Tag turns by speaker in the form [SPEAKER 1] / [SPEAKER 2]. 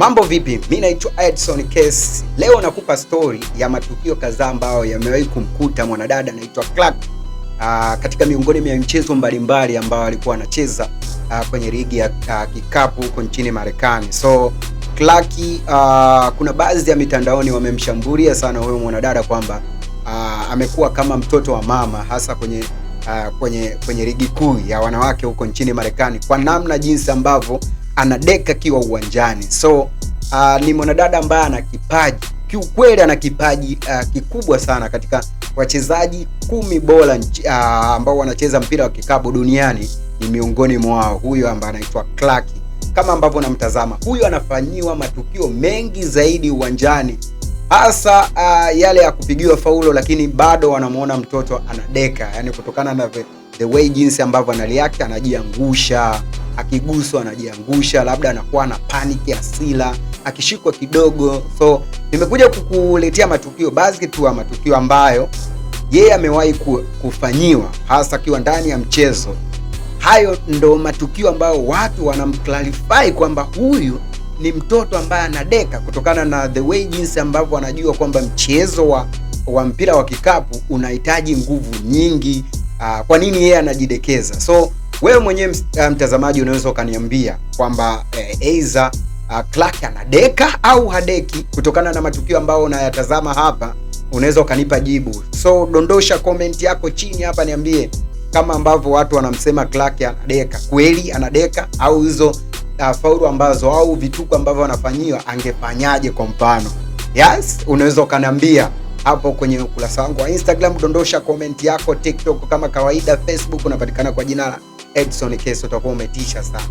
[SPEAKER 1] Mambo vipi? Mimi naitwa Edson Case. Leo nakupa story ya matukio kadhaa ambayo yamewahi kumkuta mwanadada anaitwa Clark katika miongoni mwa michezo mbalimbali ambayo alikuwa anacheza kwenye ligi ya kikapu huko nchini Marekani. So Clark kuna baadhi ya mitandaoni wamemshambulia sana huyo mwanadada kwamba amekuwa kama mtoto wa mama, hasa kwenye ligi kuu ya wanawake huko nchini Marekani, kwa namna jinsi ambavyo anadeka kiwa uwanjani. So ni mwanadada ambaye ana kipaji, kiukweli ana kipaji kikubwa sana. Katika wachezaji 10 bora ambao wanacheza mpira wa kikapu duniani, ni miongoni mwao huyo ambaye anaitwa Clark. Kama ambavyo namtazama, huyo anafanyiwa matukio mengi zaidi uwanjani, hasa yale ya kupigiwa faulo, lakini bado wanamuona mtoto anadeka, yani kutokana na the way jinsi ambavyo analiact, anajiangusha, akiguswa anajiangusha, labda anakuwa na panic ya hasira akishikwa kidogo. So nimekuja kukuletea matukio, baadhi tu ya matukio ambayo yeye amewahi kufanyiwa, hasa akiwa ndani ya mchezo. Hayo ndo matukio ambayo watu wanamclarify kwamba huyu ni mtoto ambaye anadeka, kutokana na the way jinsi ambavyo anajua kwamba mchezo wa mpira wa kikapu unahitaji nguvu nyingi. Kwa nini yeye anajidekeza? So wewe mwenyewe mtazamaji, unaweza ukaniambia kwamba either Clark anadeka au hadeki, kutokana na matukio ambayo unayatazama hapa. Unaweza ukanipa jibu. So dondosha comment yako chini hapa, niambie kama ambavyo watu wanamsema Clark anadeka, kweli anadeka, au hizo faulu ambazo au vituko ambavyo anafanyiwa angefanyaje kwa mfano. Yes, unaweza ukaniambia hapo kwenye ukurasa wangu wa Instagram. Dondosha comment yako. TikTok kama kawaida, Facebook unapatikana kwa jina la Edson Case. Utakuwa umetisha sana.